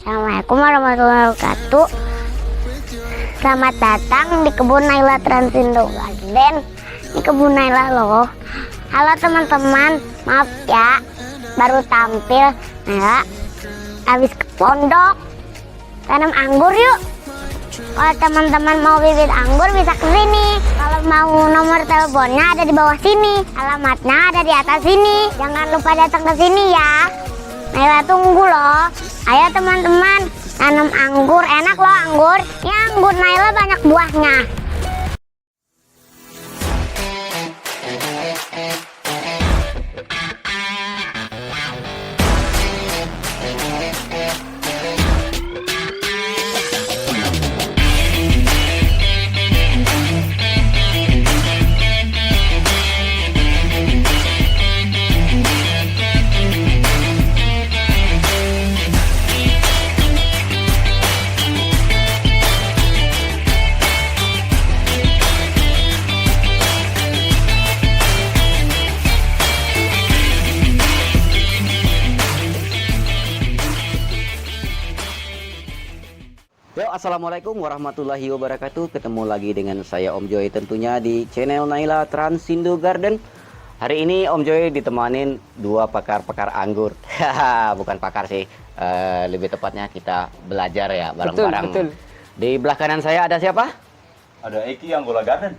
Assalamualaikum warahmatullahi wabarakatuh. Selamat datang di kebun Naila Transindo Garden. Ini kebun Naila loh. Halo teman-teman, maaf ya baru tampil. Naila habis ke pondok tanam anggur yuk. Kalau teman-teman mau bibit anggur bisa ke sini. Kalau mau nomor teleponnya ada di bawah sini. Alamatnya ada di atas sini. Jangan lupa datang ke sini ya. Naila tunggu loh. Ayo teman-teman, tanam anggur. Enak loh anggur. Ya anggur Naila banyak buahnya. Yo, assalamualaikum warahmatullahi wabarakatuh. Ketemu lagi dengan saya Om Joy tentunya di channel Naila Transindo Garden. Hari ini Om Joy ditemanin dua pakar-pakar anggur. Bukan pakar sih, lebih tepatnya kita belajar ya bareng-bareng. Betul. Di belah kanan saya ada siapa? Ada Eki Anggula Garden.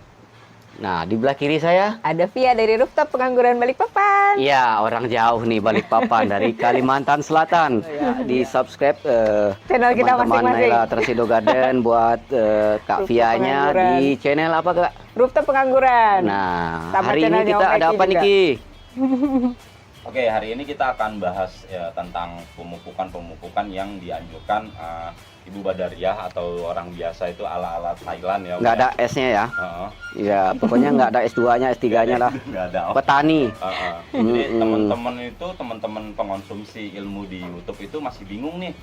Nah, di belah kiri saya Ada Via dari Rooftop Pengangguran Balikpapan. iya, orang jauh nih Balikpapan dari Kalimantan Selatan. Di subscribe Channel kita teman-teman masing-masing. Naila Transindo Garden buat Kak Rooftop Vianya Pengangguran. di channel apa Kak? Rooftop Pengangguran. Nah, Sama hari ini channelnya kita Om ada Eki apa nih juga. Ki? Oke, hari ini kita akan bahas ya, tentang pemupukan yang dianjurkan Ibu Badariah atau orang biasa itu ala-ala Thailand ya. Nggak ada S-nya ya? Heeh. Ya, pokoknya nggak ada S2-nya, S3-nya lah. Nggak ada. Petani. Jadi teman-teman pengonsumsi ilmu di YouTube itu masih bingung nih.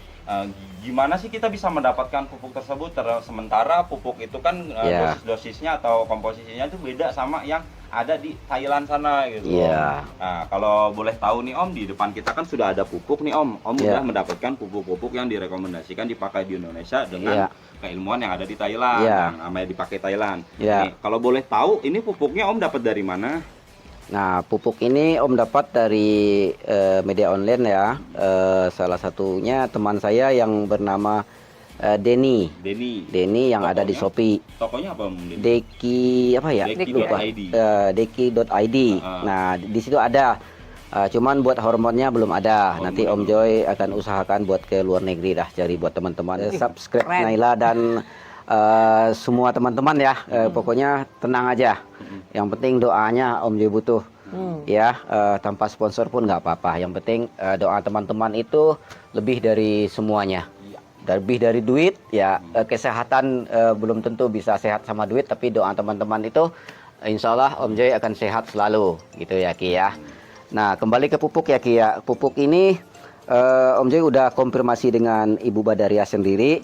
Gimana sih kita bisa mendapatkan pupuk tersebut sementara pupuk itu kan Iya. dosis-dosisnya atau komposisinya itu beda sama yang ada di Thailand sana gitu. Iya. Nah, kalau boleh tahu nih Om, di depan kita kan sudah ada pupuk nih Om. Om Iya. udah mendapatkan pupuk-pupuk yang direkomendasikan dipakai di Indonesia dengan Iya. keilmuan yang ada di Thailand, Iya. yang namanya dipakai Thailand. Iya. Nih, kalau boleh tahu ini pupuknya Om dapat dari mana? Nah, pupuk ini Om dapat dari media online ya. Salah satunya teman saya yang bernama Denny. Denny yang ada di Tokonya? Shopee. Tokonya apa Om? Denny? Deki apa ya? Deki.id. Lupa. Deki.id. Nah, di situ ada. Cuman buat hormonnya belum ada. Nanti Om Joy akan usahakan buat ke luar negeri dah, cari buat teman-teman. Subscribe keren. Naila dan semua teman-teman ya. Pokoknya tenang aja. Yang penting doanya Om Joy butuh. Ya, tanpa sponsor pun nggak apa-apa. Yang penting doa teman-teman itu lebih dari semuanya. Lebih dari duit ya. Kesehatan belum tentu bisa sehat sama duit, tapi doa teman-teman itu insya Allah Om Joy akan sehat selalu gitu ya Ki ya. Nah, kembali ke pupuk ya Ki ya. Pupuk ini Om Joy udah konfirmasi dengan Ibu Badariah sendiri.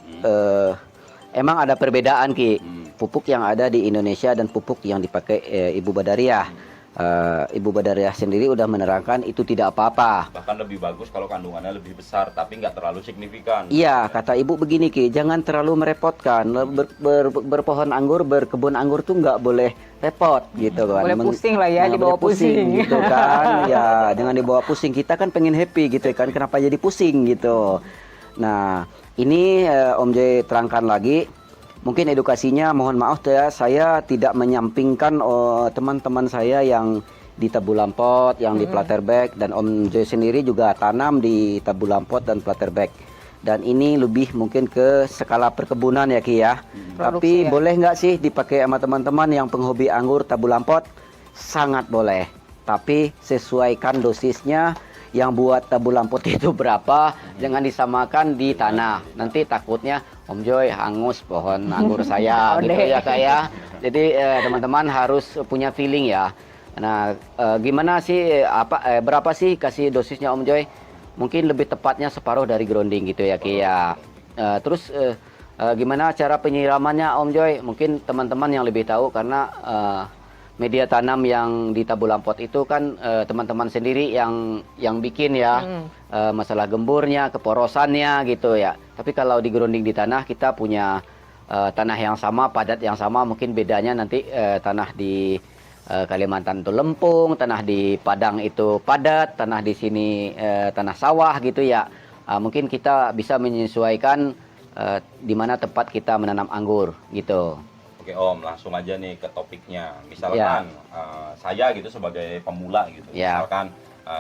Emang ada perbedaan Ki. Pupuk yang ada di Indonesia dan pupuk yang dipakai Ibu Badariah. Ibu Badariah sendiri udah menerangkan itu tidak apa-apa. Bahkan lebih bagus kalau kandungannya lebih besar, tapi nggak terlalu signifikan. Iya, kata ibu begini Ki, jangan terlalu merepotkan. Berpohon anggur, berkebun anggur tuh nggak boleh repot gitu kan. Boleh pusing lah ya, Nggak dibawa boleh pusing. gitu kan. Ya, jangan dibawa pusing. Kita kan pengen happy gitu kan. Kenapa jadi pusing gitu. Nah, ini Om Joy terangkan lagi. Mungkin edukasinya mohon maaf ya, saya tidak menyampingkan teman-teman saya yang di Tabu Lampot, yang di Platterbek, dan Om Joy sendiri juga tanam di Tabu Lampot dan Platterbek. Dan ini lebih mungkin ke skala perkebunan ya Ki ya. Tapi ya. boleh nggak sih dipakai sama teman-teman yang penghobi anggur Tabu Lampot? Sangat boleh. Tapi sesuaikan dosisnya. Yang buat Tabu Lampot itu berapa, jangan disamakan di tanah. Nanti takutnya Om Joy hangus pohon anggur saya gitu ya kayak. Jadi teman-teman harus punya feeling ya. Nah, gimana sih berapa sih kasih dosisnya Om Joy? Mungkin lebih tepatnya separuh dari grounding gitu ya Ki ya. Terus gimana cara penyiramannya Om Joy? Mungkin teman-teman yang lebih tahu karena media tanam yang di Tabu Lampot itu kan teman-teman sendiri yang bikin ya, masalah gemburnya, keporosannya gitu ya. Tapi kalau digerunding di tanah, kita punya tanah yang sama, padat yang sama, mungkin bedanya nanti tanah di Kalimantan itu lempung, tanah di Padang itu padat, tanah di sini tanah sawah gitu ya. Mungkin kita bisa menyesuaikan di mana tempat kita menanam anggur gitu. Oke Om, langsung aja nih ke topiknya. Misalkan saya gitu sebagai pemula gitu, Ya. misalkan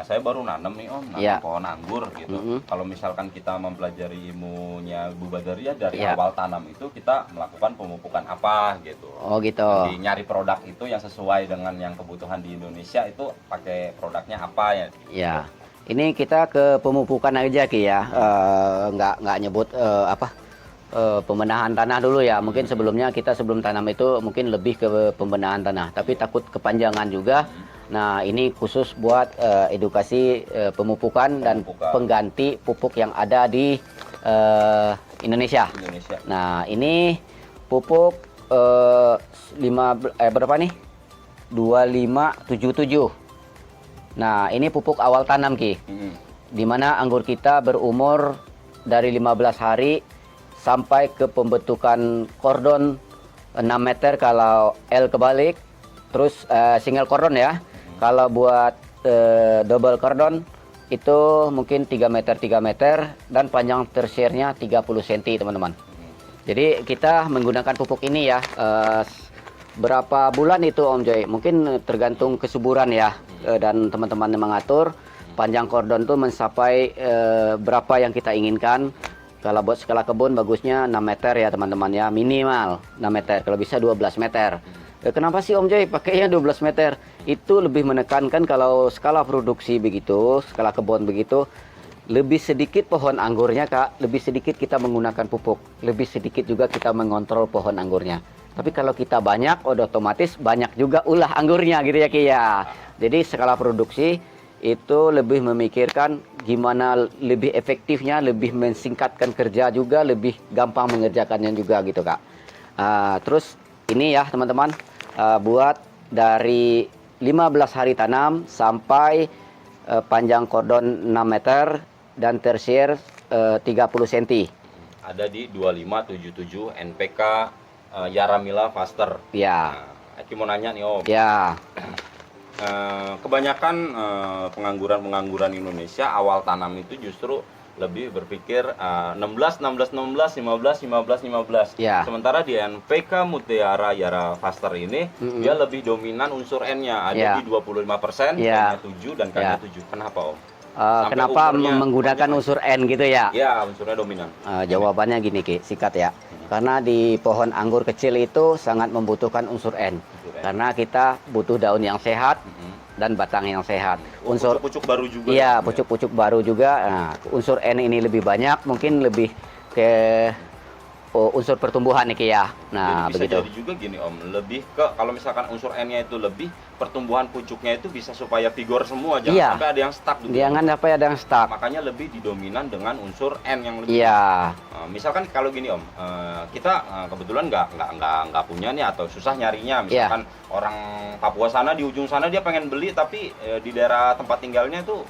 saya baru nanam nih Om, nanam Ya. pohon anggur gitu. Kalau misalkan kita mempelajari ilmunya Bu Badaria dari Ya. awal tanam itu kita melakukan pemupukan apa gitu. Oh gitu. Jadi nyari produk itu yang sesuai dengan yang kebutuhan di Indonesia itu pakai produknya apa ya? Ya, ini kita ke pemupukan aja Ki ya, nggak nyebut pembenahan tanah dulu ya. Mungkin sebelumnya kita sebelum tanam itu mungkin lebih ke pembenahan tanah, tapi takut kepanjangan juga. Nah ini khusus buat edukasi pemupukan dan pengganti pupuk yang ada di Indonesia. Nah ini pupuk berapa nih? 2577. Nah, ini pupuk awal tanam Ki. Di mana anggur kita berumur dari 15 hari sampai ke pembentukan kordon 6 meter kalau L kebalik, terus single kordon ya. Kalau buat double kordon itu mungkin 3 meter dan panjang tersiernya 30 cm teman-teman. Jadi kita menggunakan pupuk ini ya. Berapa bulan itu Om Joy? Mungkin tergantung kesuburan ya, dan teman-teman yang mengatur panjang kordon itu mencapai berapa yang kita inginkan. Kalau buat skala kebun bagusnya 6 meter ya teman-teman ya, minimal 6 meter, kalau bisa 12 meter. Kenapa sih Om Joy pakainya 12 meter? Itu lebih menekankan kalau skala produksi begitu, skala kebun begitu, lebih sedikit pohon anggurnya Kak, lebih sedikit kita menggunakan pupuk, lebih sedikit juga kita mengontrol pohon anggurnya. Tapi kalau kita banyak, udah otomatis banyak juga ulah anggurnya gitu ya Ki ya. Jadi skala produksi itu lebih memikirkan gimana lebih efektifnya, lebih mensingkatkan kerja juga, lebih gampang mengerjakannya juga gitu Kak. Terus ini ya teman-teman, buat dari 15 hari tanam sampai panjang kordon 6 meter dan tersier 30 cm. Ada di 2577 NPK Yaramila Faster. Ya. Nah, Aki mau nanya nih Om. Ya. Kebanyakan pengangguran Indonesia awal tanam itu justru lebih berpikir 16, 16, 16, 15, 15, 15. Ya. Sementara di NPK Mutiara Yara Faster ini dia lebih dominan unsur N-nya, ada Ya. di 25%, Ya. N-nya 7 dan K-nya 7. Kenapa Om? Kenapa menggunakan unsur N gitu ya? Ya, unsurnya dominan. Jawabannya gini Ki, sikat ya. Karena di pohon anggur kecil itu sangat membutuhkan unsur N. Karena kita butuh daun yang sehat dan batang yang sehat. Unsur pucuk baru juga. Iya, pucuk-pucuk baru juga. Nah, unsur N ini lebih banyak, mungkin lebih ke unsur pertumbuhan nih Ki ya. Nah, jadi bisa begitu. jadi juga gini Om, lebih ke kalau misalkan unsur N-nya itu lebih, pertumbuhan pucuknya itu bisa supaya vigor semua, jangan Iya. sampai ada yang stuck gitu. Jangan sampai ada yang stuck. Makanya lebih didominan dengan unsur N yang lebih. Iya. Misalkan kalau gini Om, kita kebetulan nggak punya nih atau susah nyarinya. Misalkan orang Papua sana di ujung sana dia pengen beli tapi di daerah tempat tinggalnya tuh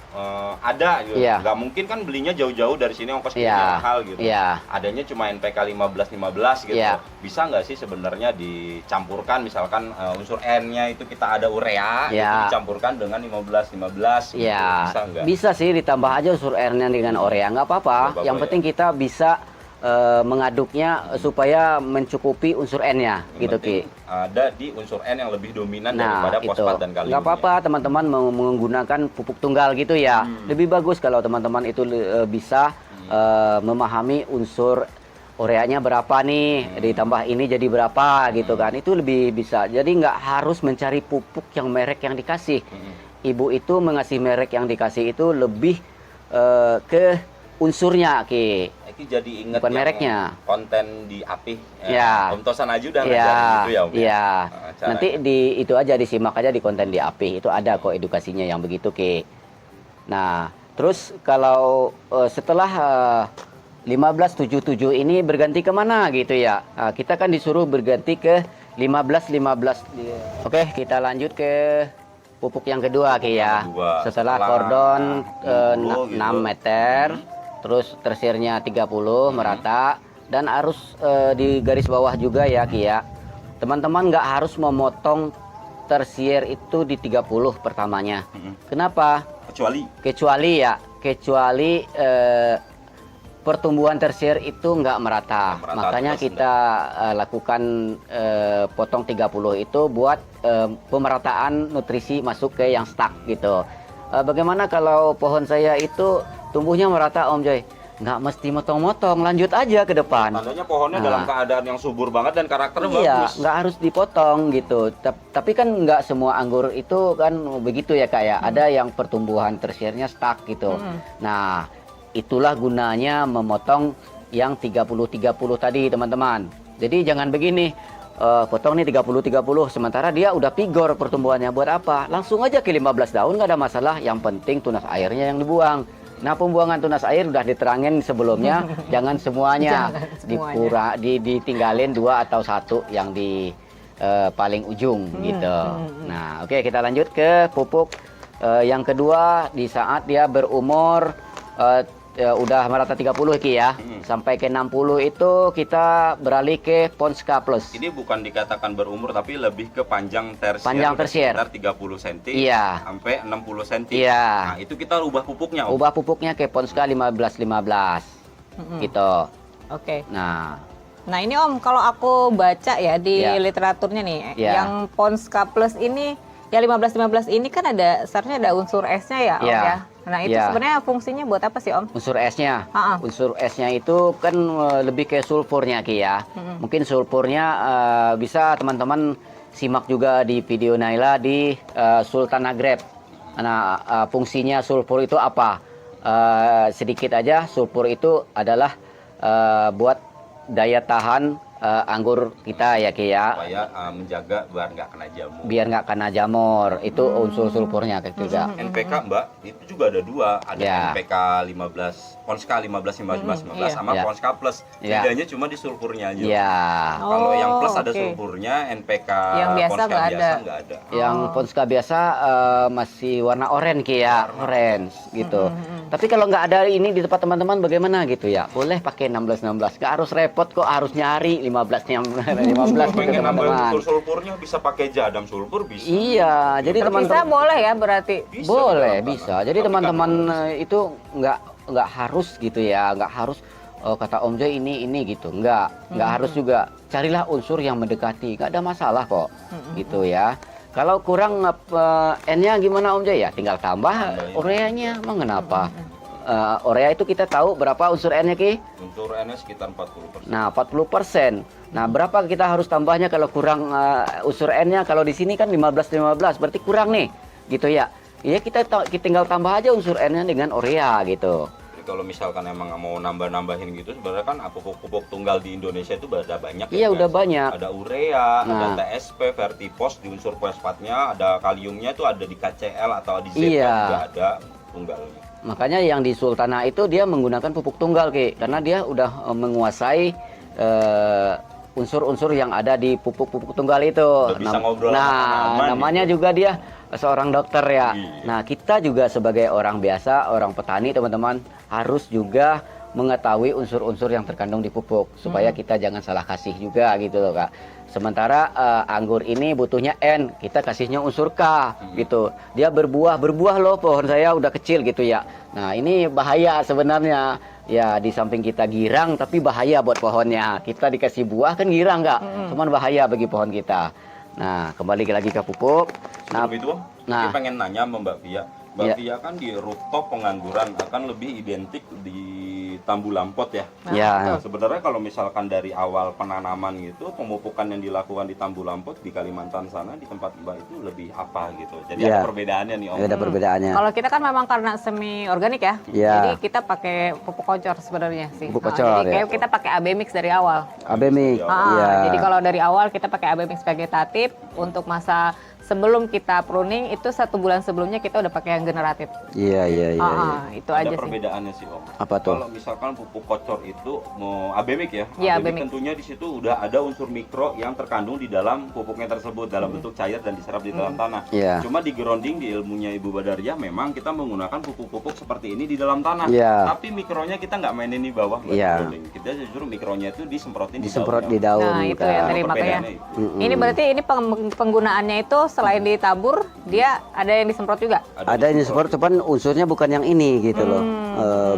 ada gitu. Iya. Nggak mungkin kan belinya jauh-jauh dari sini, ongkos Iya. kirimnya mahal gitu. Iya. Adanya cuma NPK 15-15 gitu. Iya. Bisa nggak sih sebenarnya dicampurkan, misalkan unsur N-nya itu kita ada urea, Iya. itu dicampurkan dengan 15-15 gitu. Iya, Bisa nggak? bisa sih ditambah aja unsur R-nya dengan urea, nggak apa-apa. Yang penting kita bisa mengaduknya supaya mencukupi unsur N-nya, Yang gitu Ki. penting ada di unsur N yang lebih dominan Nah, daripada itu fosfat dan kalium. nggak apa-apa teman-teman menggunakan pupuk tunggal gitu ya. Lebih bagus kalau teman-teman itu bisa memahami unsur ureanya berapa nih, ditambah ini jadi berapa gitu kan. Itu lebih bisa. Jadi nggak harus mencari pupuk yang merek yang dikasih. Ibu itu mengasih merek yang dikasih itu lebih ke unsurnya Ki. Iki jadi inget Bukan yang mereknya. konten di API. Ya. Om Tosan Aju udah Iya, ngajarin gitu ya Om. iya. Caranya. Nanti itu aja disimak aja di konten di API. Itu ada kok edukasinya yang begitu Ki. Nah, terus kalau setelah 1577 ini berganti kemana gitu ya? Nah, kita kan disuruh berganti ke 15-15. Oke, kita lanjut ke pupuk yang kedua Ki ya. Kedua. Setelah kordon 6 gitu. meter terus tersiernya 30 merata, dan harus di garis bawah juga ya Ki ya. Teman-teman nggak harus memotong tersier itu di 30 pertamanya. Kenapa? Kecuali pertumbuhan tersier itu nggak merata. Makanya kita lakukan potong 30 itu buat pemerataan nutrisi masuk ke yang stuck gitu. Bagaimana kalau pohon saya itu tumbuhnya merata Om Joy? Nggak mesti motong-motong, lanjut aja ke depan. Tandanya pohonnya dalam keadaan yang subur banget dan karakternya iya, bagus. nggak harus dipotong gitu. Tapi kan nggak semua anggur itu kan begitu ya Kak ya. Ada yang pertumbuhan tersiernya stuck gitu. Nah, itulah gunanya memotong yang 30-30 tadi teman-teman. Jadi jangan begini, potong nih 30-30, sementara dia udah pigor pertumbuhannya. Buat apa? Langsung aja ke 15 daun, nggak ada masalah. Yang penting tunas airnya yang dibuang. Nah, pembuangan tunas air udah diterangin sebelumnya. Jangan semuanya, ditinggalin 2 atau 1 yang di paling ujung gitu. Nah, oke, kita lanjut ke pupuk yang kedua. Di saat dia berumur udah merata 30 Ki ya, sampai ke 60 itu kita beralih ke Ponska Plus. Ini bukan dikatakan berumur tapi lebih ke panjang tersier. Panjang tersier. Sekitar 30 cm sampai 60 cm. Iya. Nah, itu kita ubah pupuknya. Ubah pupuknya ke Ponska 15-15 gitu. Oke. Nah, Ini Om, kalau aku baca ya di literaturnya nih, yang Ponska Plus ini, ya 15-15 ini kan seharusnya ada unsur S-nya ya Om ya. Nah itu sebenarnya fungsinya buat apa sih Om? Unsur S-nya, unsur S-nya itu kan lebih ke sulfurnya Ki ya. Mungkin sulfurnya bisa teman-teman simak juga di video Naila di Sultana Grape. Nah, fungsinya sulfur itu apa? Sedikit aja, sulfur itu adalah buat daya tahan anggur kita ya Ki ya. Supaya menjaga biar nggak kena jamur. Biar nggak kena jamur, itu unsur sulfurnya juga. NPK Mbak, itu juga ada 2. Ada NPK 15, Ponska 15 sama Ponska Plus. Bedanya cuma di sulfurnya aja. Kalau yang plus ada sulfurnya, NPK yang biasa Ponska biasa nggak ada. Yang Ponska biasa masih warna oranye Ki ya, orange gitu. Tapi kalau nggak ada ini di tempat teman-teman bagaimana gitu ya? Boleh pakai 16-16, nggak harus repot kok harus nyari 15-nya 15 pengen nambah teman-teman. unsur sulfurnya bisa pakai jadam sulfur bisa. Iya, jadi Bisa teman-teman boleh ya berarti? boleh bisa. Jadi teman-teman itu nggak harus gitu ya, nggak harus kata Om Joy ini gitu, nggak harus juga. Carilah unsur yang mendekati, nggak ada masalah kok, gitu ya. Kalau kurang N-nya gimana Om Joy ya, tinggal tambah ureanya, emang kenapa? Urea itu kita tahu berapa unsur N-nya Ki? Unsur N-nya sekitar 40%. Nah, 40%. Nah, berapa kita harus tambahnya kalau kurang unsur N-nya? Kalau di sini kan 15-15, berarti kurang nih, gitu ya. Iya, kita tinggal tambah aja unsur N-nya dengan urea gitu. Jadi kalau misalkan emang mau nambah-nambahin gitu, sebenarnya kan pupuk-pupuk tunggal di Indonesia itu udah banyak. Iya, udah banyak. Ada urea, ada TSP, Vertipos di unsur fosfatnya, ada kaliumnya itu ada di KCL atau di ZK juga ada tunggalnya. Makanya yang di Sultana itu dia menggunakan pupuk tunggal Ki, karena dia udah menguasai unsur-unsur yang ada di pupuk-pupuk tunggal itu. Bisa ngobrol sama namanya gitu. juga dia seorang dokter ya. Nah, kita juga sebagai orang biasa, orang petani teman-teman, harus juga mengetahui unsur-unsur yang terkandung di pupuk supaya kita jangan salah kasih juga gitu loh Kak. Sementara anggur ini butuhnya N, kita kasihnya unsur K gitu. Dia berbuah loh, pohon saya udah kecil gitu ya. Nah, ini bahaya sebenarnya. Ya, di samping kita girang tapi bahaya buat pohonnya. Kita dikasih buah kan girang nggak? Cuman bahaya bagi pohon kita. Nah, kembali lagi ke pupuk. Nah, itu saya pengen nanya sama Mbak Via. Mbak Via kan di rooftop pengangguran akan lebih identik di Tambu Lampot ya. Nah, sebenarnya kalau misalkan dari awal penanaman gitu, pemupukan yang dilakukan di Tambu Lampot di Kalimantan sana di tempat Mbak itu lebih apa gitu. Jadi ada perbedaannya nih Om. Ada perbedaannya. Kalau kita kan memang karena semi organik ya. Jadi kita pakai pupuk kocor sebenarnya sih. Pupuk kocor, jadi kayak kita pakai AB mix dari awal. AB mix. Jadi kalau dari awal kita pakai AB mix vegetatif untuk masa sebelum kita pruning itu 1 bulan sebelumnya kita udah pakai yang generatif. Iya. Itu Ada aja sih. perbedaannya sih Om. Apa tuh? Kalau misalkan pupuk kocor itu mau abemik ya, Iya, abemik abemik. tentunya di situ udah ada unsur mikro yang terkandung di dalam pupuknya tersebut dalam bentuk cair dan diserap di dalam tanah. Iya. Cuma di grounding di ilmunya Ibu Badariah memang kita menggunakan pupuk-pupuk seperti ini di dalam tanah. Iya. Tapi mikronya kita nggak mainin di bawah, nggak Iya. di grounding. Kita justru mikronya itu disemprotin Disemprot di di daun. daun. Nah, itu Kak. ya tadi makanya. Perbedaannya itu. Ini berarti ini penggunaannya itu selain ditabur, dia ada yang disemprot juga. Ada yang disemprot, cuman unsurnya bukan yang ini gitu loh.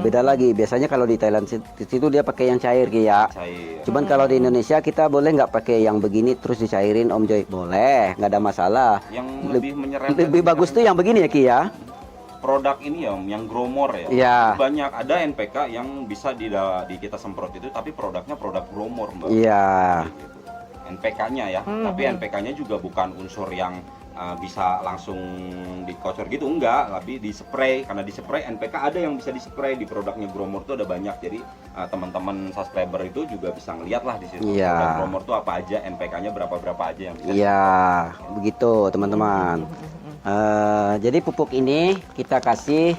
Beda lagi. Biasanya kalau di Thailand situ dia pakai yang cair Ki ya. Cair. Cuman kalau di Indonesia kita boleh nggak pakai yang begini terus dicairin Om Joy? Boleh, nggak ada masalah. Yang lebih menyerempet Lebih bagus tuh yang begini ya Ki ya. produk ini ya Om, yang Gromor ya. Iya. Banyak ada NPK yang bisa di kita semprot itu tapi produknya produk Gromor Mbak. Iya. Gitu. NPK-nya ya, tapi NPK-nya juga bukan unsur yang bisa langsung dikocor gitu, enggak, tapi di spray. Karena di spray NPK ada yang bisa di spray di produknya Gromor tuh ada banyak. Jadi teman-teman subscriber itu juga bisa ngeliat lah di situ. Iya. Produk Gromor tuh apa aja, NPK-nya berapa aja yang bisa. Iya, begitu teman-teman. Jadi pupuk ini kita kasih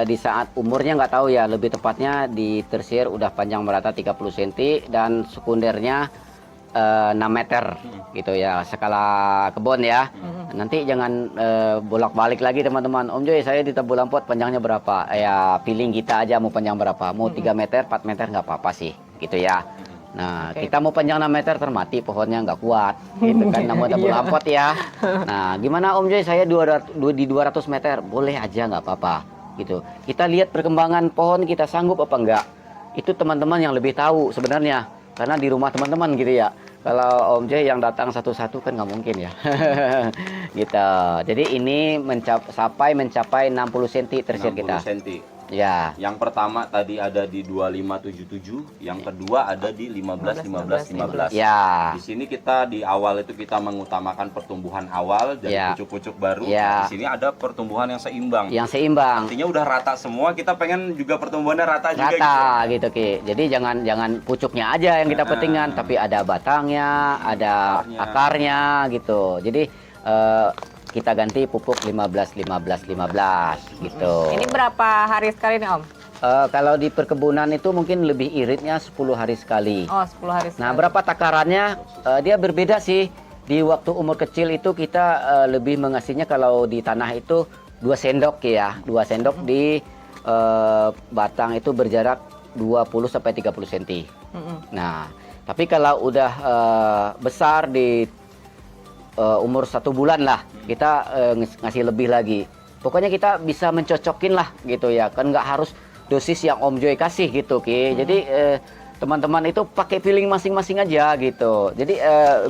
di saat umurnya nggak tahu ya, lebih tepatnya di tersier udah panjang merata 30 cm dan sekundernya 6 meter gitu ya, skala kebun ya. Nanti jangan bolak-balik lagi teman-teman. Om Joy, saya di Tebu Lampot panjangnya berapa? Ya feeling kita aja mau panjang berapa. Mau 3 meter, 4 meter nggak apa-apa sih gitu ya. Nah, kita mau panjang 6 meter termati pohonnya nggak kuat gitu kan, namun Tebu Lampot ya. Nah, gimana Om Joy, saya di 200 meter boleh aja nggak apa-apa gitu. Kita lihat perkembangan pohon kita sanggup apa enggak. Itu teman-teman yang lebih tahu sebenarnya. Karena di rumah teman-teman gitu ya. Kalau Om Joy yang datang satu-satu kan nggak mungkin ya. Gitu. Jadi ini mencapai 60 cm tersier kita. 60 cm. Ya. Yang pertama tadi ada di 2577, yang kedua ada di 15. Ya. Di sini kita di awal itu kita mengutamakan pertumbuhan awal dari Ya. pucuk-pucuk baru. Ya. Di sini ada pertumbuhan yang seimbang. Yang seimbang. Artinya udah rata semua, kita pengen juga pertumbuhannya rata juga Rata gitu. gitu Ki. Jadi jangan pucuknya aja yang kita pentingkan, tapi ada batangnya, ada akarnya gitu. Jadi kita ganti pupuk 15 gitu. Ini berapa hari sekali nih Om? Kalau di perkebunan itu mungkin lebih iritnya 10 hari sekali. Oh, 10 hari sekali. Nah, berapa takarannya? Dia berbeda sih. Di waktu umur kecil itu kita lebih mengasihnya kalau di tanah itu 2 sendok ya. 2 sendok di batang itu berjarak 20 sampai 30 cm. Nah, tapi kalau udah besar di umur 1 bulan lah, kita ngasih lebih lagi. Pokoknya kita bisa mencocokin lah gitu ya. Kan nggak harus dosis yang Om Joy kasih gitu Ki. Jadi teman-teman itu pakai feeling masing-masing aja gitu. Jadi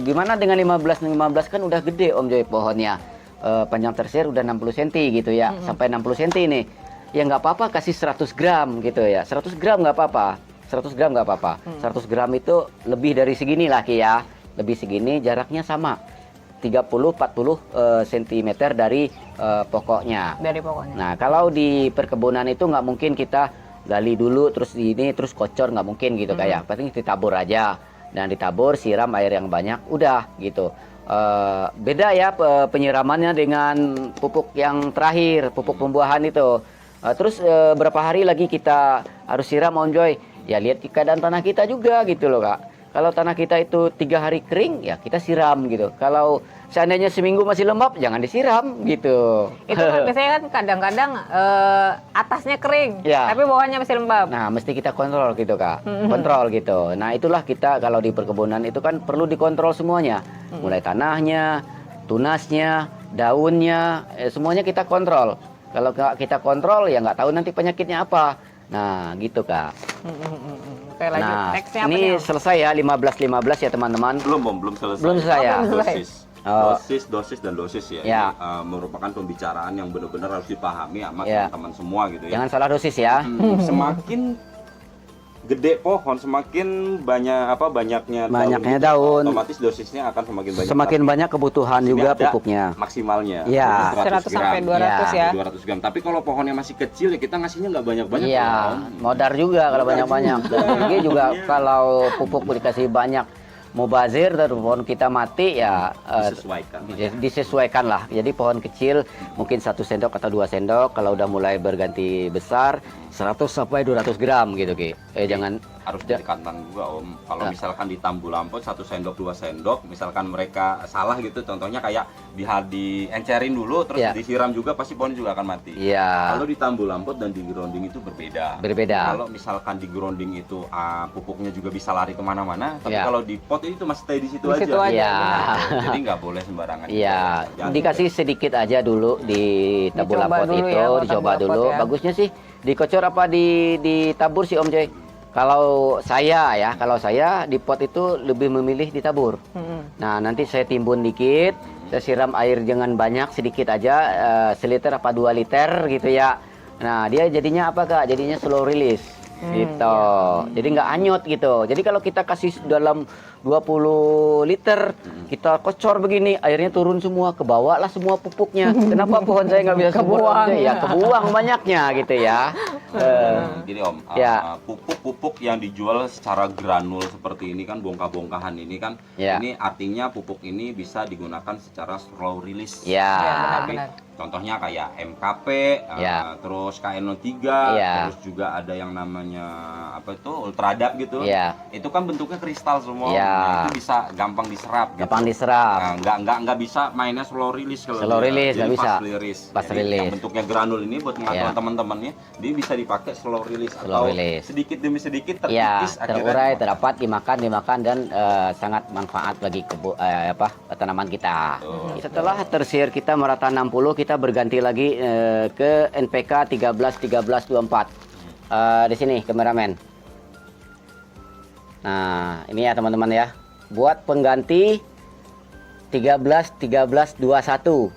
gimana dengan 15 kan udah gede Om Joy pohonnya. Panjang tersier udah 60 cm gitu ya. Sampai 60 cm nih. Ya nggak apa-apa kasih 100 gram gitu ya. 100 gram nggak apa-apa. 100 gram nggak apa-apa. 100 gram itu lebih dari segini lah Ki ya. Lebih segini, jaraknya sama. 30-40 cm dari pokoknya. Dari pokoknya. Nah, kalau di perkebunan itu nggak mungkin kita gali dulu terus ini terus kocor, nggak mungkin gitu kayak. Penting ditabur aja dan ditabur, siram air yang banyak, udah gitu. Beda ya penyiramannya dengan pupuk yang terakhir, pupuk pembuahan itu. Terus berapa hari lagi kita harus siram Om Joy? Ya lihat keadaan tanah kita juga gitu loh Kak. Kalau tanah kita itu 3 hari kering, ya kita siram gitu. Kalau seandainya seminggu masih lembab, jangan disiram gitu. Itu kan biasanya kan kadang-kadang atasnya kering, Ya. tapi bawahnya masih lembab. Nah, mesti kita kontrol gitu Kak. Kontrol gitu. Nah, itulah kita kalau di perkebunan itu kan perlu dikontrol semuanya. Mulai tanahnya, tunasnya, daunnya, semuanya kita kontrol. Kalau nggak kita kontrol, ya nggak tahu nanti penyakitnya apa. Nah, gitu Kak. Oke, lanjut. Nah, Nextnya apa ini nih Om? selesai ya 15 ya teman-teman. Belum selesai. Belum selesai ya? Belum selesai. Dosis dan dosis ya. Ya. Ini merupakan pembicaraan yang benar-benar harus dipahami sama Ya. teman-teman semua gitu ya. Jangan salah dosis ya. Semakin gede pohon, semakin banyaknya Banyaknya gitu, daun. otomatis dosisnya akan semakin banyak. Semakin banyak kebutuhan Ini juga ada pupuknya. Maksimalnya. Ya. 100 sampai 200 ya. 200 gram. Tapi kalau pohonnya masih kecil ya kita ngasihnya nggak banyak-banyak. Iya, ya, Om. modar juga kalau Modar banyak-banyak. juga. Ini juga kalau pupuk dikasih banyak mubazir terus pohon kita mati ya Disesuaikan. disesuaikan lah. Jadi pohon kecil mungkin 1 sendok atau 2 sendok, kalau udah mulai berganti besar 100 sampai 200 gram gitu Ki. Jangan Harus ditekankan juga Om, kalau misalkan di tambu lampot 1 sendok 2 sendok, misalkan mereka salah gitu, contohnya kayak diencerin dulu terus disiram juga, pasti pohon juga akan mati. Iya. Kalau di tambu lampot dan di grounding itu berbeda. Kalau misalkan di grounding itu pupuknya juga bisa lari kemana-mana, tapi kalau di pot itu masih stay di situ aja. Iya. Jadi nggak boleh sembarangan. Iya. Dikasih sedikit aja dulu di tabur lampot itu, dicoba dulu. Bagusnya sih dikocor apa ditabur sih Om Joy? Kalau saya di pot itu lebih memilih ditabur. Nah, nanti saya timbun dikit, saya siram air jangan banyak, sedikit aja, seliter apa 2 liter gitu ya. Nah, dia jadinya apa Kak? Jadinya slow release gitu. Jadi nggak anyut gitu. Jadi kalau kita kasih dalam 20 liter, kita kocor begini, airnya turun semua, ke bawah lah semua pupuknya. Kenapa pohon saya nggak bisa kebuang? Ya kebuang banyaknya gitu ya. Gini Om, pupuk-pupuk yang dijual secara granul seperti ini kan, bongkah-bongkahan ini kan, ini artinya pupuk ini bisa digunakan secara slow release. Benar-benar. Contohnya kayak MKP, terus KNO3, terus juga ada yang namanya apa itu Ultradap gitu. Itu kan bentuknya kristal semua. Nah, itu bisa gampang diserap. Gampang diserap. Nah, nggak bisa mainnya slow release kalau slow release nggak bisa. Fast release. Yang bentuknya granul ini buat pengetahuan teman-temannya, dia bisa dipakai slow release atau sedikit demi sedikit terkikis, terurai, terdapat, dimakan dan sangat manfaat bagi tanaman kita. Setelah tersier kita merata 60, kita berganti lagi ke NPK 13-13-24. Di sini kameramen. Nah, ini ya teman-teman ya. Buat pengganti 13-13-21.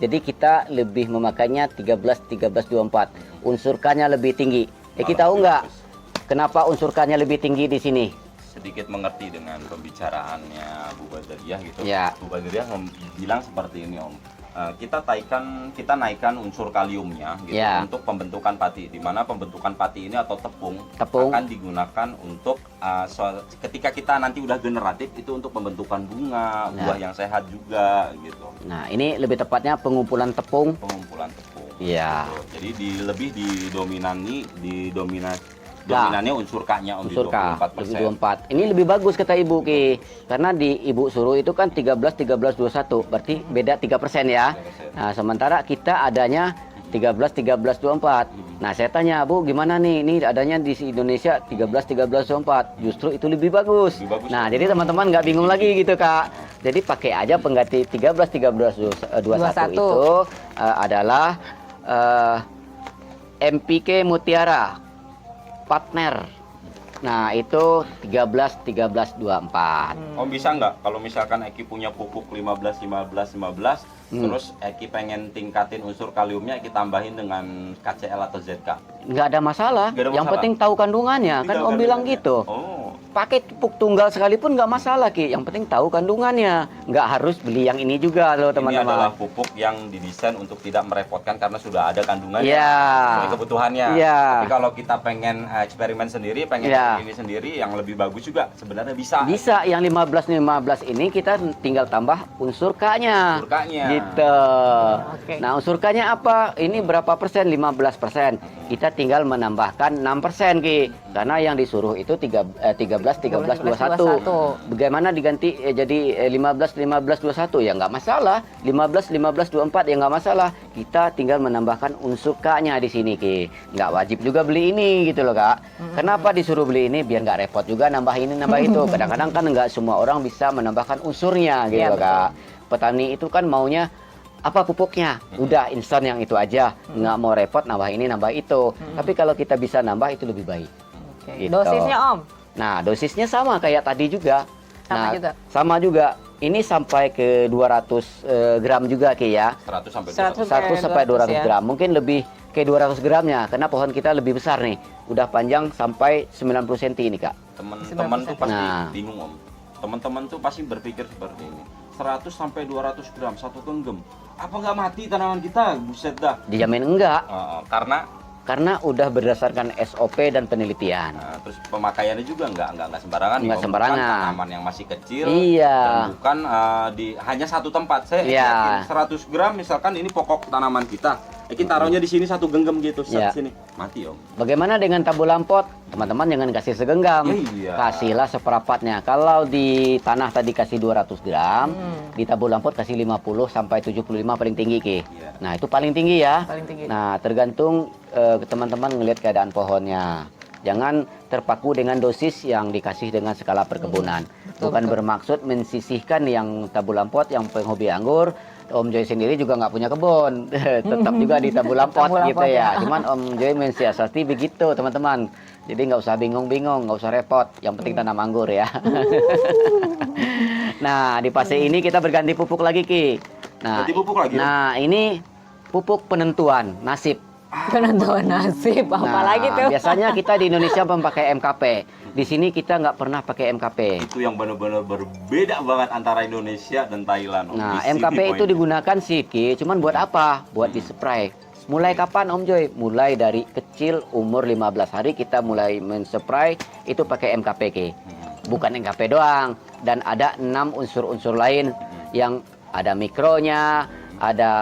Jadi kita lebih memakainya 13-13-24. Unsur K-nya lebih tinggi. Kita tahu nggak kenapa unsur K-nya lebih tinggi di sini? Sedikit mengerti dengan pembicaraannya Bu Badriah gitu. Bu Badriah bilang seperti ini Om. Kita naikkan unsur kaliumnya gitu untuk pembentukan pati, di mana pembentukan pati ini atau tepung akan digunakan untuk ketika kita nanti udah generatif itu untuk pembentukan bunga, buah yang sehat juga gitu. Nah, ini lebih tepatnya pengumpulan tepung. Iya. Jadi lebih dominannya unsur K-nya Om, unsur K 24%. Ini lebih bagus kata Ibu Ki. Karena di Ibu suruh itu kan 13-13-21, berarti beda 3% ya. Nah, sementara kita adanya 13-13-24. Nah, saya tanya, Bu, gimana nih? Ini adanya di Indonesia 13-13-24. Justru itu lebih bagus. Nah, jadi teman-teman nggak bingung lagi gitu, Kak. Jadi pakai aja pengganti 13-13-21 itu adalah MPK Mutiara partner. Nah, itu 13-13-24. Om bisa nggak kalau misalkan Eki punya pupuk 15-15-15, terus Eki pengen tingkatin unsur kaliumnya, Eki tambahin dengan KCL atau ZK? Nggak ada masalah. Yang penting tahu kandungannya. Kan Om bilang gitu. Pakai pupuk tunggal sekalipun nggak masalah Ki. Yang penting tahu kandungannya. Nggak harus beli yang ini juga loh teman-teman. Ini adalah pupuk yang didesain untuk tidak merepotkan karena sudah ada kandungannya, sesuai kebutuhannya. Tapi kalau kita pengen eksperimen sendiri, pengen ini sendiri yang lebih bagus juga sebenarnya bisa. Bisa. Yang 15-15 ini kita tinggal tambah unsur K-nya. Gitu. Nah, unsur K-nya apa? Ini berapa persen? 15%. Kita tinggal menambahkan 6% Ki. Karena yang disuruh itu 13-13-21. Bagaimana diganti jadi 15-15-21? Ya nggak masalah. 15-15-24 ya nggak masalah. Kita tinggal menambahkan unsur K-nya di sini Ki. Nggak wajib juga beli ini gitu loh Kak. Kenapa disuruh beli ini? Biar nggak repot juga nambah ini nambah itu. Kadang-kadang kan nggak semua orang bisa menambahkan unsurnya gitu loh Kak. Petani itu kan maunya apa pupuknya? Udah instan yang itu aja. Nggak mau repot nambah ini nambah itu. Tapi kalau kita bisa nambah itu lebih baik. Gitu. Dosisnya Om? Nah, dosisnya sama kayak tadi juga. Sama juga. Ini sampai ke 200 gram juga Ki ya. 100 sampai 200 gram. Mungkin lebih ke 200 gramnya karena pohon kita lebih besar nih. Udah panjang sampai 90 cm ini Kak. Teman-teman tuh pasti bingung Om. Teman-teman tuh pasti berpikir seperti ini. 100 sampai 200 gram satu genggam. Apa nggak mati tanaman kita? Buset dah. Dijamin enggak. Karena karena udah berdasarkan SOP dan penelitian. Nah, terus pemakaiannya juga nggak sembarangan. Nggak Om. sembarangan. Bukan tanaman yang masih kecil. Iya. Dan bukan di hanya satu tempat. Saya yakin 100 gram misalkan ini pokok tanaman kita. Kita taruhnya di sini satu genggam gitu, sini mati Om. Bagaimana dengan tabu lampot? Teman-teman jangan kasih segenggam, kasihlah seperempatnya. Kalau di tanah tadi kasih 200 gram, di tabu lampot kasih 50 sampai 75 paling tinggi Ki. Nah itu paling tinggi ya. Paling tinggi. Nah tergantung teman-teman ngelihat keadaan pohonnya. Jangan terpaku dengan dosis yang dikasih dengan skala perkebunan. Bukan bermaksud mensisihkan yang tabu lampot, yang penghobi anggur. Om Joy sendiri juga nggak punya kebun, tetap juga di tabu lampot gitu ya. Cuman Om Joy mensiasati begitu teman-teman. Jadi nggak usah bingung-bingung, nggak usah repot. Yang penting tanam anggur ya. Nah di fase ini kita berganti pupuk lagi Ki. Nah, pupuk lagi, nah ini pupuk penentuan nasib. Penentuan nasib, apalagi tuh. Biasanya kita di Indonesia memakai MKP. Di sini kita nggak pernah pakai MKP. Itu yang benar-benar berbeda banget antara Indonesia dan Thailand. Nah, MKP itu digunakan sih, Ki. Cuman buat apa? Buat di-spray. Mulai kapan Om Joy? Mulai dari kecil umur 15 hari kita mulai men-spray itu pakai MKP, Ki. Bukan MKP doang. Dan ada 6 unsur-unsur lain yang ada mikronya, ada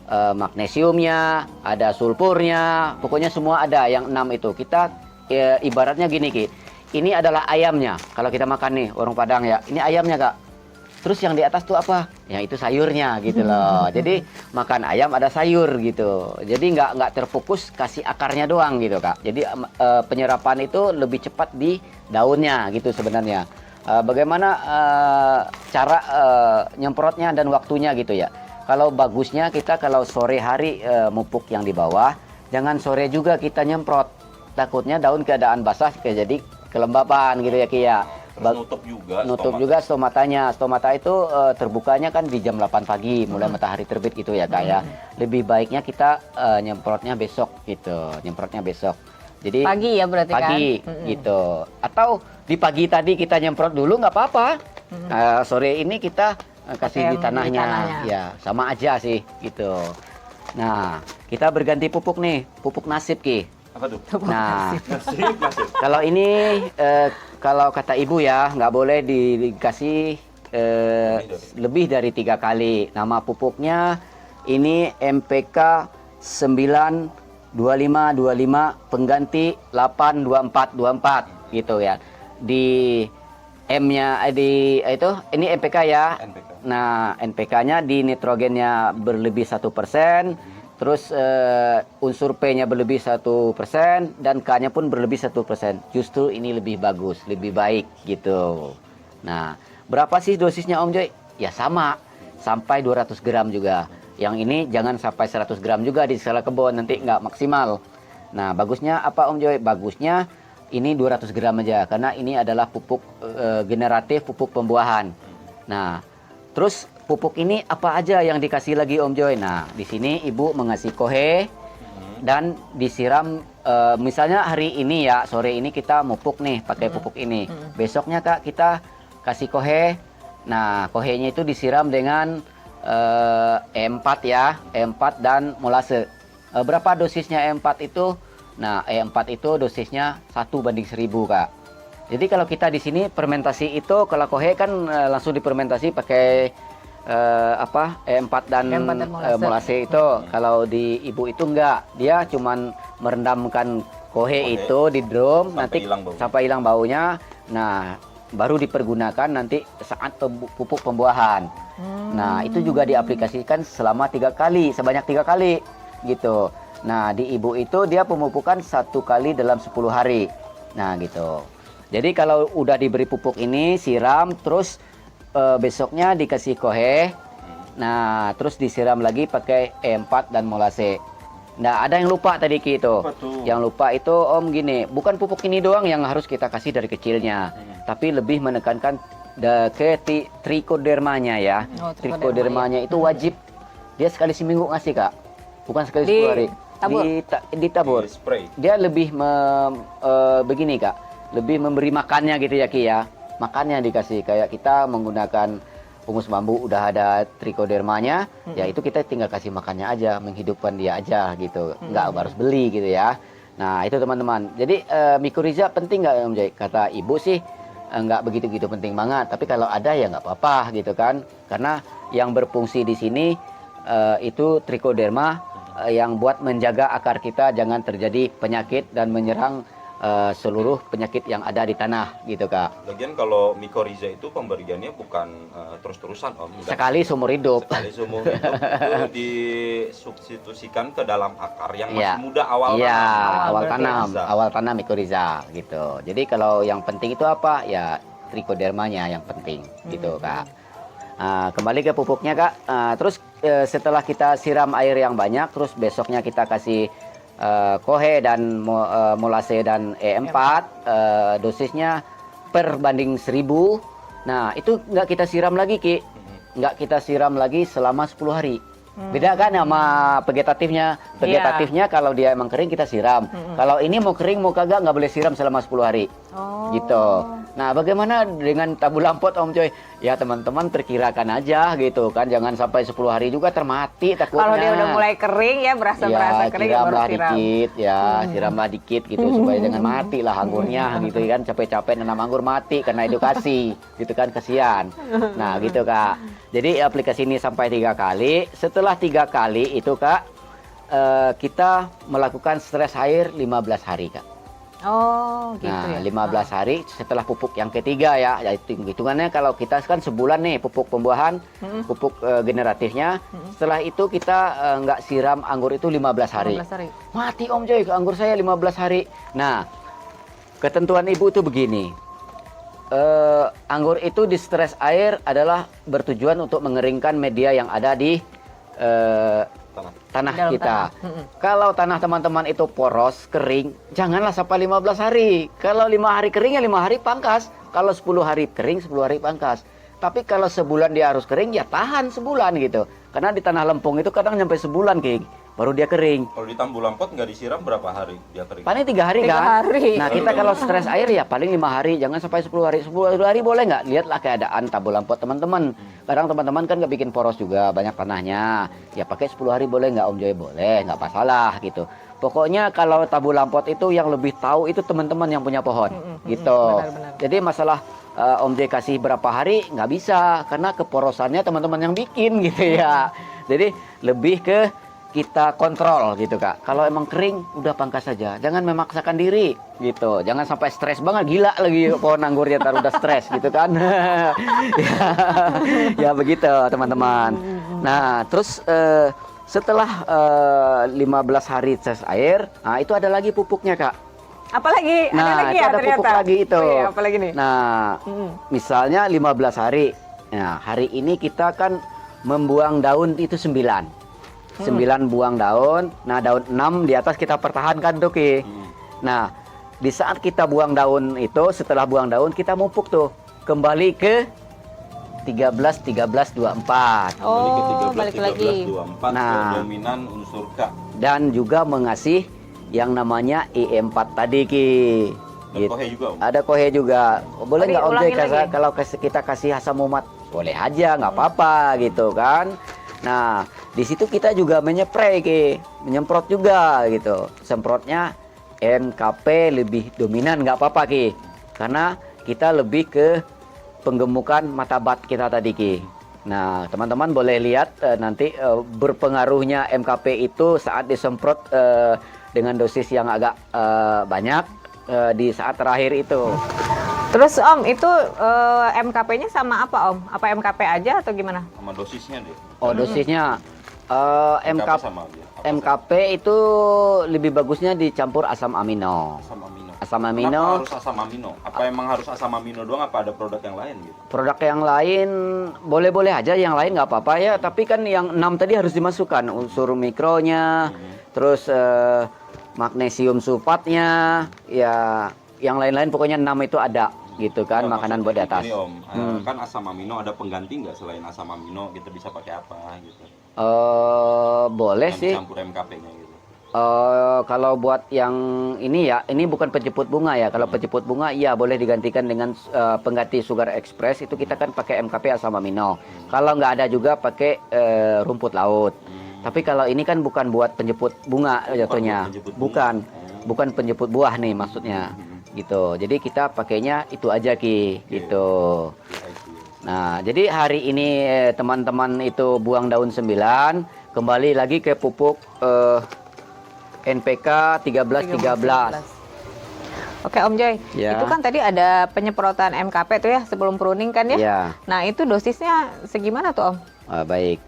magnesiumnya, ada sulfurnya, pokoknya semua ada yang 6 itu. Kita ibaratnya gini Ki, ini adalah ayamnya. Kalau kita makan nih orang Padang ya, ini ayamnya Kak. Terus yang di atas tuh apa? Ya itu sayurnya gitu loh. Jadi makan ayam ada sayur gitu. Jadi nggak terfokus kasih akarnya doang gitu Kak. Jadi penyerapan itu lebih cepat di daunnya gitu sebenarnya. Bagaimana cara nyemprotnya dan waktunya gitu ya. Kalau bagusnya kita kalau sore hari mupuk yang di bawah, jangan sore juga kita nyemprot. Takutnya daun keadaan basah kayak jadi kelembapan gitu ya Ki ya. Nutup juga stomatanya. Stomata itu terbukanya kan di jam 8 pagi mulai matahari terbit gitu ya Kak ya. Lebih baiknya kita nyemprotnya besok gitu. Nyemprotnya besok. Jadi pagi ya berarti pagi gitu. Atau di pagi tadi kita nyemprot dulu nggak apa-apa. Sore ini kita kasih di tanahnya. Ya sama aja sih gitu. Nah kita berganti pupuk nih, pupuk nasib Ki. Apa tuh? Nah Nasib. kalau ini kalau kata ibu ya nggak boleh dikasih lebih dari 3 kali. Nama pupuknya ini MPK 92525 pengganti 82424 gitu ya. Di M-nya di itu ini MPK ya. Nah, NPK-nya di nitrogennya berlebih 1%, terus unsur P-nya berlebih 1% dan K-nya pun berlebih 1%. Justru ini lebih bagus, lebih baik gitu. Nah, berapa sih dosisnya Om Joy? Ya sama, sampai 200 gram juga. Yang ini jangan sampai 100 gram juga di skala kebun, nanti nggak maksimal. Nah, bagusnya apa Om Joy? Bagusnya ini 200 gram aja, karena ini adalah pupuk generatif, pupuk pembuahan. Nah, terus pupuk ini apa aja yang dikasih lagi Om Joy? Nah, di sini Ibu mengasih kohe dan disiram. Misalnya hari ini ya, sore ini kita mupuk nih pakai pupuk ini. Besoknya Kak kita kasih kohe. Nah, kohenya itu disiram dengan E4 ya, E4 dan molase. Berapa dosisnya E4 itu? Nah, E4 itu dosisnya 1:1000 Kak. Jadi kalau kita di sini fermentasi itu kalau kohe kan langsung difermentasi pakai E4 dan molase itu. Kalau di Ibu itu enggak, dia cuman merendamkan kohe itu di drum nanti sampai hilang baunya. Nah, baru dipergunakan nanti saat pupuk pembuahan. Nah, itu juga diaplikasikan selama 3 kali, sebanyak 3 kali gitu. Nah, di Ibu itu dia pemupukan 1 kali dalam 10 hari. Nah, gitu. Jadi kalau udah diberi pupuk ini, siram, terus besoknya dikasih kohe. Nah, terus disiram lagi pakai E4 dan molase. Nah, ada yang lupa tadi Ki itu. Yang lupa itu Om gini, bukan pupuk ini doang yang harus kita kasih dari kecilnya. Tapi lebih menekankan ke trichodermanya ya. Trichodermanya itu wajib. Dia sekali seminggu ngasih Kak. Bukan sekali 10 hari. Ditabur. Dia lebih begini Kak, lebih memberi makannya gitu ya Ki ya. Makannya dikasih kayak kita menggunakan pungus bambu udah ada trichodermanya, ya itu kita tinggal kasih makannya aja, menghidupkan dia aja gitu, nggak harus beli gitu ya. Nah itu teman-teman, jadi mikoriza penting nggak Om Joy? Kata ibu sih nggak begitu-gitu penting banget, tapi kalau ada ya nggak apa-apa gitu kan, karena yang berfungsi di sini itu trichoderma yang buat menjaga akar kita jangan terjadi penyakit dan menyerang seluruh penyakit yang ada di tanah gitu Kak. Lagian kalau mikoriza itu pemberiannya bukan terus-terusan Om. Sekali seumur hidup. Sekali seumur hidup itu disubstitusikan ke dalam akar yang masih muda awal tanam. Awal tanam mikoriza gitu. Jadi kalau yang penting itu apa? Ya trichodermanya yang penting gitu Kak. Kembali ke pupuknya Kak. Terus setelah kita siram air yang banyak, terus besoknya kita kasih kohe dan molase dan E4, dosisnya per banding 1000. Nah itu nggak kita siram lagi Ki, nggak kita siram lagi selama 10 hari. Beda kan sama vegetatifnya. Vegetatifnya kalau dia emang kering kita siram. Kalau ini mau kering mau kagak nggak boleh siram selama 10 hari. Gitu. Nah bagaimana dengan tabu lampot Om Joy? Ya teman-teman perkirakan aja gitu kan, jangan sampai 10 hari juga termati takutnya. Kalau dia udah mulai kering ya berasa kering ya baru siram. Dikit ya, siramlah dikit gitu supaya jangan mati lah anggurnya gitu kan, capek-capek nanam anggur mati karena edukasi gitu kan, kasihan. Nah gitu Kak. Jadi aplikasi ini sampai 3 kali. Setelah 3 kali itu Kak, kita melakukan stres air 15 hari Kak. Oh gitu nah, ya. 15 hari setelah pupuk yang ketiga ya. Hitungannya kalau kita kan sebulan nih pupuk pembuahan, pupuk generatifnya. Setelah itu kita nggak siram anggur itu 15 hari. 15 hari. Mati Om Joy, anggur saya 15 hari. Nah, ketentuan ibu itu begini. Anggur itu di stres air adalah bertujuan untuk mengeringkan media yang ada di tanah kita. Kalau tanah teman-teman itu poros, kering, janganlah sampai 15 hari. Kalau 5 hari kering ya 5 hari pangkas. Kalau 10 hari kering, 10 hari pangkas. Tapi kalau sebulan dia harus kering, ya tahan sebulan gitu. Karena di tanah lempung itu kadang sampai sebulan baru dia kering. Kalau di Tambu Lampot nggak disiram berapa hari dia kering? Paling 3 hari 3 kan? hari. Nah kita kalau stres air ya paling 5 hari, jangan sampai 10 hari. 10 hari boleh nggak? Lihatlah keadaan Tambu Lampot teman-teman. Kadang teman-teman kan nggak bikin poros juga, banyak tanahnya. Ya pakai 10 hari boleh nggak Om Joy? Boleh, nggak masalah gitu. Pokoknya kalau Tambu Lampot itu yang lebih tahu itu teman-teman yang punya pohon gitu. Benar-benar. Jadi masalah Om Joy kasih berapa hari nggak bisa, karena keporosannya teman-teman yang bikin gitu ya. Jadi lebih ke kita kontrol gitu Kak. Kalau emang kering udah pangkas saja, jangan memaksakan diri gitu, jangan sampai stres banget, gila lagi pohon anggurnya taruh udah stres gitu kan. Ya begitu teman-teman. Nah terus setelah 15 hari stres air, nah itu ada lagi pupuknya Kak. Apalagi? Nah ada lagi itu ya ada ternyata. pupuk lagi itu. Oh, iya, apalagi nih? Nah misalnya 15 hari, nah hari ini kita kan membuang daun itu 9 buang daun. Nah daun 6 di atas kita pertahankan tuh Ki. Nah di saat kita buang daun itu, setelah buang daun kita mupuk tuh kembali ke 13 24. Oh, balik lagi. 24 Nah, dominan unsur K. Dan juga mengasih yang namanya E4 tadi Ki. Dan kohe juga Om. Ada kohe juga. Boleh nggak Om Joy kalau kita kasih asam umat? Boleh aja, nggak apa-apa gitu kan. Nah, di situ kita juga menyemprot juga gitu. Semprotnya MKP lebih dominan, nggak apa-apa Ki. Karena kita lebih ke penggemukan mata bat kita tadi Ki. Nah, teman-teman boleh lihat nanti berpengaruhnya MKP itu saat disemprot dengan dosis yang agak banyak di saat terakhir itu. Terus Om, itu MKP-nya sama apa Om? Apa MKP aja atau gimana? Sama dosisnya deh. Oh, dosisnya Sama aja. MKP itu lebih bagusnya dicampur asam amino. Asam amino. Asam amino. Kenapa harus asam amino? Apa emang harus asam amino doang? Apa ada produk yang lain gitu? Produk yang lain boleh-boleh aja, yang lain nggak apa-apa ya. Tapi kan yang 6 tadi harus dimasukkan unsur mikronya, terus magnesium sulfatnya, ya yang lain-lain pokoknya 6 itu ada gitu kan, Ya, makanan buat di atas. Ini Om, kan asam amino ada pengganti nggak selain asam amino? Kita bisa pakai apa gitu? Boleh Yang sih. campur MKP-nya gitu. Kalau buat yang ini ya, ini bukan penjemput bunga ya. Kalau penjemput bunga, iya boleh digantikan dengan pengganti Sugar Express. Itu kita kan pakai MKP asam amino. Kalau nggak ada juga pakai rumput laut. Tapi kalau ini kan bukan buat penjemput bunga jatuhnya. Bukan penjemput buah nih maksudnya. Gitu. Jadi kita pakainya itu aja Ki, gitu. Nah, jadi hari ini teman-teman itu buang daun 9, kembali lagi ke pupuk NPK 13-13. Oke Om Joy, Ya. itu kan tadi ada penyemprotan MKP tuh ya sebelum pruning kan ya? Ya. Nah itu dosisnya segimana tuh Om? Baik,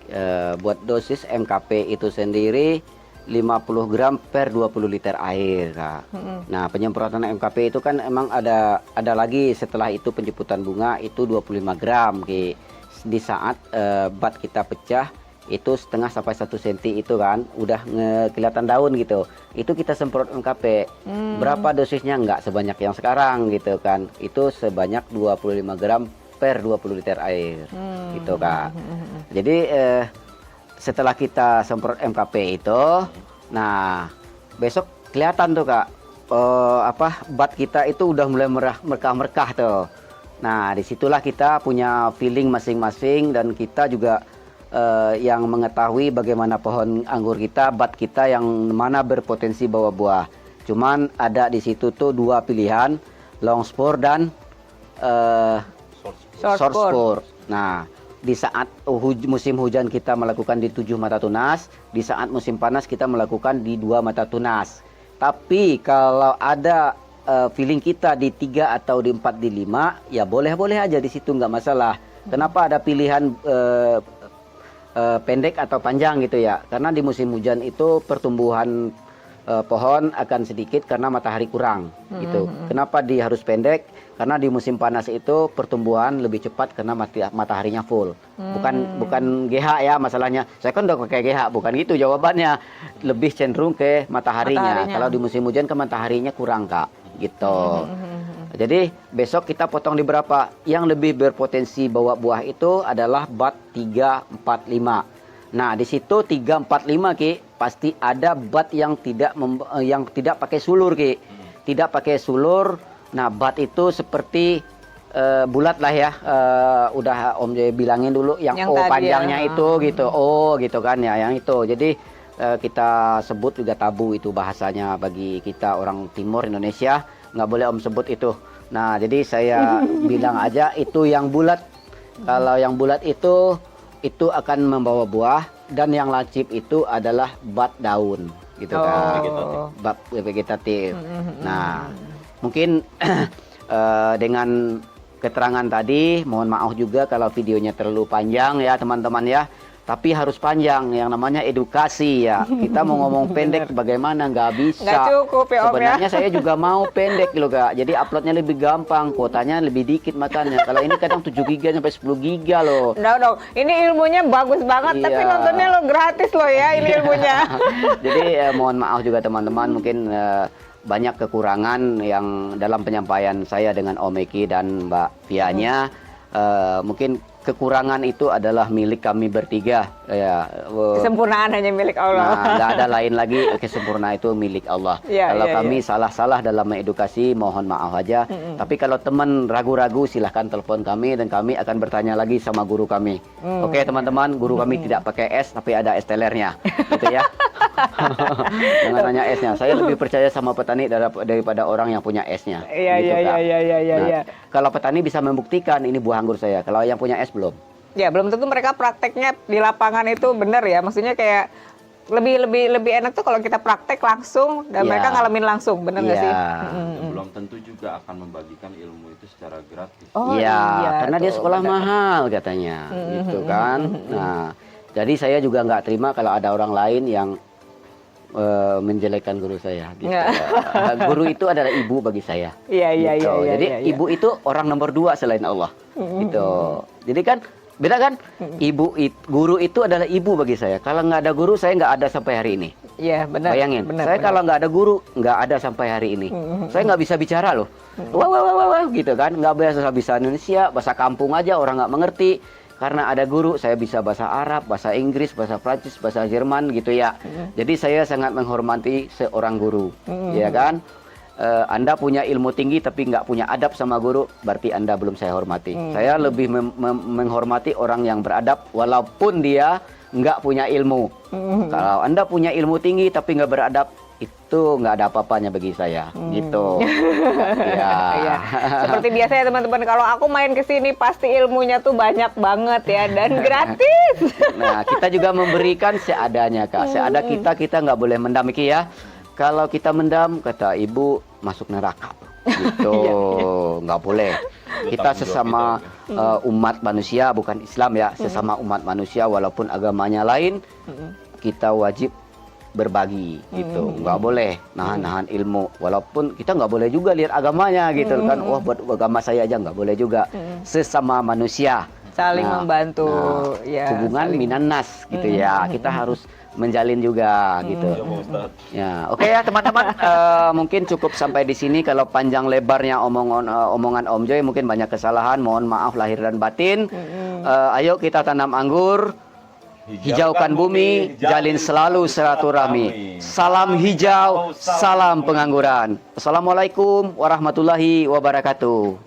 buat dosis MKP itu sendiri 50 gram per 20 liter air, Kak. Nah, penyemprotan MKP itu kan emang ada lagi setelah itu penjemputan bunga itu 25 gram, Ki. Di saat bat kita pecah itu setengah sampai 1 cm itu kan udah kelihatan daun gitu, itu kita semprot MKP. Berapa dosisnya? Nggak sebanyak yang sekarang gitu kan, itu sebanyak 25 gram per 20 liter air gitu Kak. Jadi setelah kita semprot MKP itu, nah besok kelihatan tuh Kak, bat kita itu udah mulai merkah-merkah tuh. Nah disitulah kita punya feeling masing-masing, dan kita juga yang mengetahui bagaimana pohon anggur kita, bat kita yang mana berpotensi bawa buah. Cuman ada di situ tuh 2 pilihan, long spore dan short spore. Nah, di saat musim hujan kita melakukan di 7 mata tunas, di saat musim panas kita melakukan di 2 mata tunas. Tapi kalau ada feeling kita di 3 atau di 4 di 5, ya boleh-boleh aja di situ, nggak masalah. Kenapa ada pilihan pendek atau panjang gitu ya? Karena di musim hujan itu pertumbuhan pohon akan sedikit karena matahari kurang gitu. Kenapa dia harus pendek? Karena di musim panas itu pertumbuhan lebih cepat karena mataharinya full. Bukan GH ya masalahnya. Saya kan udah pakai GH, bukan gitu jawabannya. Lebih cenderung ke mataharinya. Kalau di musim hujan kan mataharinya kurang Kak, gitu. Jadi besok kita potong di berapa? Yang lebih berpotensi bawa buah itu adalah bat 3, 4, 5. Nah, di situ 3, 4, 5 Ki, pasti ada bat yang tidak pakai sulur Ki. Tidak pakai sulur. Nah, bat itu seperti bulat lah ya. Udah Om Joy bilangin dulu yang O panjangnya ya. Itu gitu. O gitu kan ya, yang itu. Jadi kita sebut juga tabu itu bahasanya bagi kita orang timur Indonesia. Nggak boleh Om sebut itu. Nah, jadi saya bilang aja itu yang bulat. Kalau yang bulat itu akan membawa buah, dan yang lancip itu adalah bat daun gitu kan. Bat vegetatif. Nah, mungkin dengan keterangan tadi, mohon maaf juga kalau videonya terlalu panjang ya teman-teman ya. Tapi harus panjang, yang namanya edukasi ya. Kita mau ngomong pendek bagaimana, nggak bisa. Nggak cukup ya Om. Sebenarnya saya juga mau pendek loh Kak. Jadi uploadnya lebih gampang, kuotanya lebih dikit makanya. Kalau ini kadang 7 giga sampai 10 giga loh. Dong. Ini ilmunya bagus banget, tapi nontonnya lo gratis loh ya ini ilmunya. Jadi mohon maaf juga teman-teman, mungkin banyak kekurangan yang dalam penyampaian saya dengan Om Eki dan Mbak Fianya. Mungkin kekurangan itu adalah milik kami bertiga ya. Kesempurnaan hanya milik Allah. Nah, nggak ada lain lagi, kesempurnaan itu milik Allah. Kalau kami salah-salah dalam mengedukasi, mohon maaf aja. Tapi kalau teman ragu-ragu, silahkan telepon kami dan kami akan bertanya lagi sama guru kami. Oke teman-teman, guru kami tidak pakai es tapi ada es telernya, gitu ya. Jangan nanya esnya. Saya lebih percaya sama petani daripada orang yang punya esnya. Iya. Kalau petani bisa membuktikan ini buah anggur saya. Kalau yang punya es belum. Ya belum tentu mereka prakteknya di lapangan itu benar ya. Maksudnya kayak lebih enak tuh kalau kita praktek langsung dan mereka ngalamin langsung, benar nggak sih? Belum tentu juga akan membagikan ilmu itu secara gratis. Iya, karena dia sekolah mahal katanya, gitu kan. Nah, jadi saya juga nggak terima kalau ada orang lain yang menjelekkan guru saya. Gitu. Guru itu adalah ibu bagi saya. Iya. Jadi ibu itu orang nomor 2 selain Allah. Gitu. Jadi kan beda kan? Guru itu adalah ibu bagi saya. Kalau nggak ada guru, saya nggak ada sampai hari ini. Iya benar. Bayangin, saya kalau nggak ada guru, nggak ada sampai hari ini. Saya nggak bisa bicara loh. Wah, gitu kan? Nggak bisa Indonesia, bahasa kampung aja orang nggak mengerti. karena ada guru, saya bisa bahasa Arab, bahasa Inggris, bahasa Prancis, bahasa Jerman gitu ya. Jadi saya sangat menghormati seorang guru, ya kan? Anda punya ilmu tinggi tapi nggak punya adab sama guru, berarti Anda belum saya hormati. Saya lebih menghormati orang yang beradab walaupun dia nggak punya ilmu. Kalau Anda punya ilmu tinggi tapi nggak beradab, itu nggak ada apa-apanya bagi saya, gitu. Ya. Iya. Seperti biasa ya teman-teman, kalau aku main ke sini pasti ilmunya tuh banyak banget ya dan gratis. Nah, kita juga memberikan seadanya, Kak. Seada kita nggak boleh mendam iki ya. Kalau kita mendam, kata ibu, masuk neraka. Gitu, nggak boleh. Kita sesama umat manusia, bukan Islam ya, sesama umat manusia walaupun agamanya lain, kita wajib berbagi gitu, nggak boleh nahan-nahan ilmu, walaupun kita nggak boleh juga lihat agamanya gitu kan, wah buat agama saya aja nggak boleh juga, sesama manusia saling membantu, ya, hubungan minanas gitu ya, kita harus menjalin juga gitu. Ya, oke ya teman-teman, mungkin cukup sampai di sini. Kalau panjang lebarnya omongan Om Joy mungkin banyak kesalahan, mohon maaf lahir dan batin. Ayo kita tanam anggur, hijaukan bumi, jalin selalu silaturahmi. Salam hijau, salam pengangguran. Assalamualaikum warahmatullahi wabarakatuh.